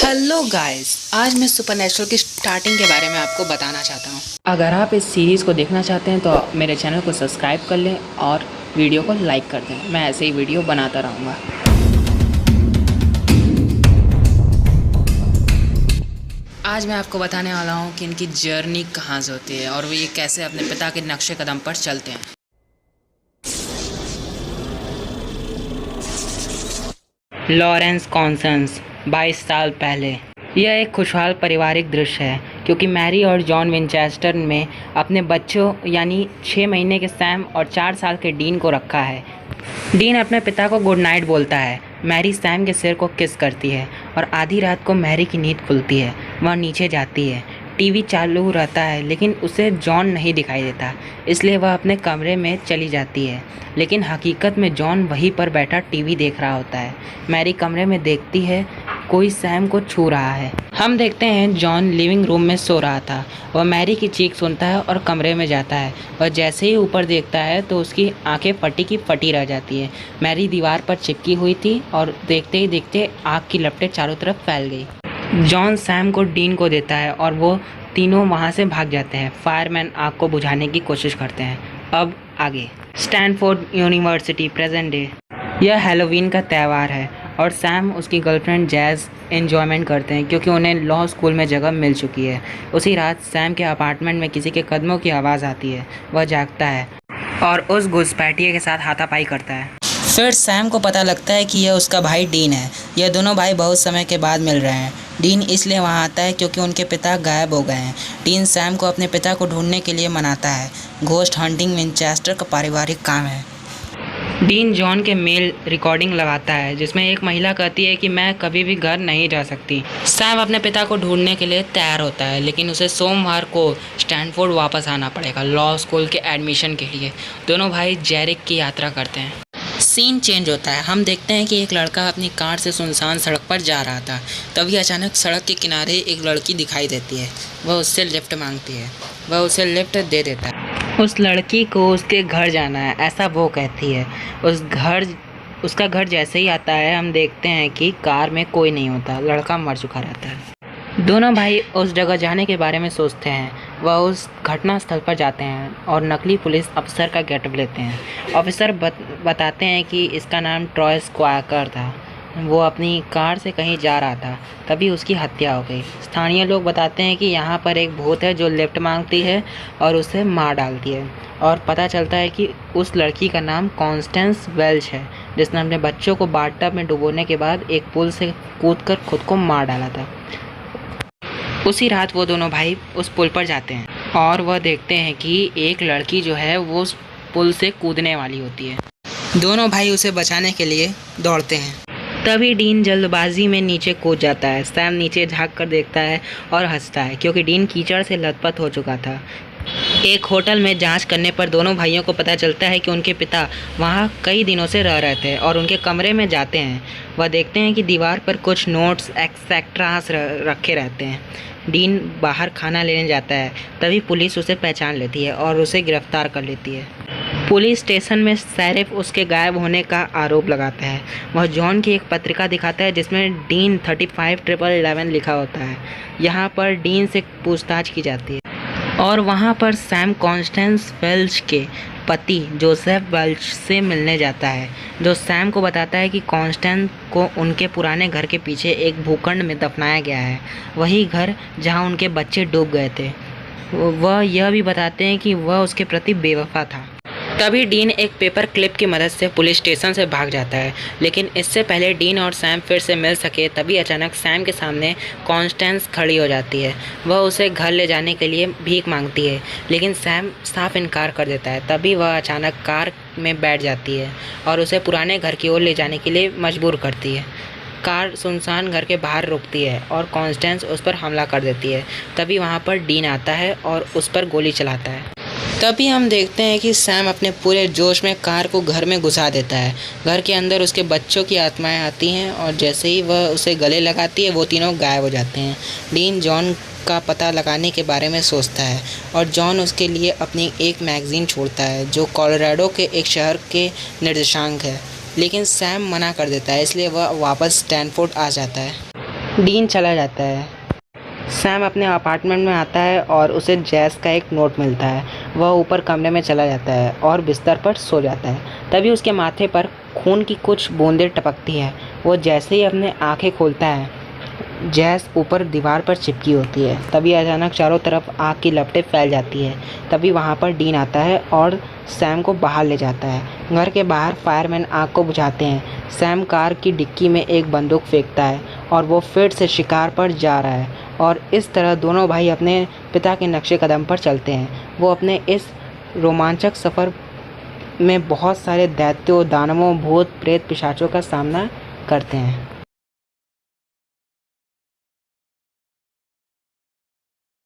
Hello guys, आज मैं supernatural की स्टार्टिंग के बारे में आपको बताना चाहता हूँ। अगर आप इस सीरीज़ को देखना चाहते हैं तो मेरे चैनल को सब्सक्राइब कर लें और वीडियो को लाइक कर दें। मैं ऐसे ही वीडियो बनाता रहूँगा। आज मैं आपको बताने वाला हूँ कि इनकी जर्नी कहाँ से होती है और वो ये कैसे अपने पिता के नक्शे कदम पर चलते हैं। लॉरेंस कॉन्सेंस 22 साल पहले। यह एक खुशहाल पारिवारिक दृश्य है क्योंकि मैरी और जॉन विंचेस्टर में अपने बच्चों यानी 6 महीने के सैम और 4 साल के डीन को रखा है। डीन अपने पिता को गुड नाइट बोलता है। मैरी सैम के सिर को किस करती है और आधी रात को मैरी की नींद खुलती है। वह नीचे जाती है। टीवी चालू रहता है लेकिन उसे जॉन नहीं दिखाई देता, इसलिए वह अपने कमरे में चली जाती है। लेकिन हकीकत में जॉन वहीं पर बैठा टीवी देख रहा होता है। मैरी कमरे में देखती है कोई सैम को छू रहा है। हम देखते हैं जॉन लिविंग रूम में सो रहा था। वह मैरी की चीख सुनता है और कमरे में जाता है। वह जैसे ही ऊपर देखता है तो उसकी आंखें फटी की फटी रह जाती है। मैरी दीवार पर चिपकी हुई थी और देखते ही देखते आग की लपटें चारों तरफ फैल गई। जॉन सैम को डीन को देता है और वो तीनों वहाँ से भाग जाते हैं। फायरमैन आग को बुझाने की कोशिश करते हैं। अब आगे। Stanford university, present day. यह हैलोवीन का त्यौहार है और सैम उसकी गर्लफ्रेंड जैज़ एंजॉयमेंट करते हैं क्योंकि उन्हें लॉ स्कूल में जगह मिल चुकी है। उसी रात सैम के अपार्टमेंट में किसी के कदमों की आवाज़ आती है। वह जागता है और उस घुसपैठिए के साथ हाथापाई करता है। फिर सैम को पता लगता है कि यह उसका भाई डीन है। यह दोनों भाई बहुत समय के बाद मिल रहे हैं। डीन इसलिए वहाँ आता है क्योंकि उनके पिता गायब हो गए हैं। डीन सैम को अपने पिता को ढूंढने के लिए मनाता है। घोस्ट हंटिंग विंचेस्टर का पारिवारिक काम है। डीन जॉन के मेल रिकॉर्डिंग लगाता है जिसमें एक महिला कहती है कि मैं कभी भी घर नहीं जा सकती। सैम अपने पिता को ढूंढने के लिए तैयार होता है लेकिन उसे सोमवार को स्टैनफोर्ड वापस आना पड़ेगा लॉ स्कूल के एडमिशन के लिए। दोनों भाई जेरिक की यात्रा करते हैं। सीन चेंज होता है। हम देखते हैं कि एक लड़का अपनी कार से सुनसान सड़क पर जा रहा था। तभी अचानक सड़क के किनारे एक लड़की दिखाई देती है। वह उससे लिफ्ट मांगती है। वह उसे लिफ्ट दे देता है। उस लड़की को उसके घर जाना है, ऐसा वो कहती है। उसका घर जैसे ही आता है हम देखते हैं कि कार में कोई नहीं होता। लड़का मर चुका रहता है। दोनों भाई उस जगह जाने के बारे में सोचते हैं। वह उस घटना स्थल पर जाते हैं और नकली पुलिस अफसर का गेटअप लेते हैं। ऑफिसर बताते हैं कि इसका नाम ट्रॉय स्क्वायर था। वो अपनी कार से कहीं जा रहा था, तभी उसकी हत्या हो गई। स्थानीय लोग बताते हैं कि यहाँ पर एक भूत है जो लिफ्ट मांगती है और उसे मार डालती है। और पता चलता है कि उस लड़की का नाम कॉन्स्टेंस वेल्च है जिसने अपने बच्चों को बाथटब में डुबोने के बाद एक पुल से कूदकर खुद को मार डाला था। उसी रात वो दोनों भाई उस पुल पर जाते हैं और वह देखते हैं कि एक लड़की जो है वो उस पुल से कूदने वाली होती है। दोनों भाई उसे बचाने के लिए दौड़ते हैं। तभी डीन जल्दबाजी में नीचे कूद जाता है। सैम नीचे झांक कर देखता है और हंसता है क्योंकि डीन कीचड़ से लथपथ हो चुका था। एक होटल में जांच करने पर दोनों भाइयों को पता चलता है कि उनके पिता वहां कई दिनों से रह रहे थे और उनके कमरे में जाते हैं। वह देखते हैं कि दीवार पर कुछ नोट्स एक्सेट्रास रखे रहते हैं। डीन बाहर खाना लेने जाता है। तभी पुलिस उसे पहचान लेती है और उसे गिरफ्तार कर लेती है। पुलिस स्टेशन में शेरिफ उसके गायब होने का आरोप लगाता है। वह जॉन की एक पत्रिका दिखाता है जिसमें डीन 351111 लिखा होता है। यहाँ पर डीन से पूछताछ की जाती है और वहाँ पर सैम कॉन्स्टेंस वेल्च के पति जोसेफ वेल्च से मिलने जाता है, जो सैम को बताता है कि कॉन्स्टेंस को उनके पुराने घर के पीछे एक भूखंड में दफनाया गया है, वही घर जहाँ उनके बच्चे डूब गए थे। वह यह भी बताते हैं कि वह उसके प्रति बेवफा था। तभी डीन एक पेपर क्लिप की मदद से पुलिस स्टेशन से भाग जाता है, लेकिन इससे पहले डीन और सैम फिर से मिल सके तभी अचानक सैम के सामने कॉन्स्टेंस खड़ी हो जाती है। वह उसे घर ले जाने के लिए भीख मांगती है लेकिन सैम साफ इनकार कर देता है। तभी वह अचानक कार में बैठ जाती है और उसे पुराने घर की ओर ले जाने के लिए मजबूर करती है। कार सुनसान घर के बाहर रुकती है और कॉन्स्टेंस उस पर हमला कर देती है। तभी वहाँ पर डीन आता है और उस पर गोली चलाता है। तभी हम देखते हैं कि सैम अपने पूरे जोश में कार को घर में घुसा देता है। घर के अंदर उसके बच्चों की आत्माएं आती हैं और जैसे ही वह उसे गले लगाती है वो तीनों गायब हो जाते हैं। डीन जॉन का पता लगाने के बारे में सोचता है और जॉन उसके लिए अपनी एक मैगज़ीन छोड़ता है जो कोलोराडो के एक शहर के निर्देशांक है, लेकिन सैम मना कर देता है, इसलिए वह वापस स्टैनफोर्ड आ जाता है। डीन चला जाता है। सैम अपने अपार्टमेंट में आता है और उसे जैस का एक नोट मिलता है। वह ऊपर कमरे में चला जाता है और बिस्तर पर सो जाता है। तभी उसके माथे पर खून की कुछ बूंदें टपकती है। वो जैसे ही अपने आंखें खोलता है, जैस ऊपर दीवार पर चिपकी होती है। तभी अचानक चारों तरफ आग की लपटें फैल जाती है। तभी वहाँ पर डीन आता है और सैम को बाहर ले जाता है। घर के बाहर फायरमैन आग को बुझाते हैं। सैम कार की डिक्की में एक बंदूक फेंकता है और वो फिर से शिकार पर जा रहा है। और इस तरह दोनों भाई अपने पिता के नक्शे कदम पर चलते हैं। वो अपने इस रोमांचक सफ़र में बहुत सारे दैत्यों, दानवों, भूत प्रेत, पिशाचों का सामना करते हैं।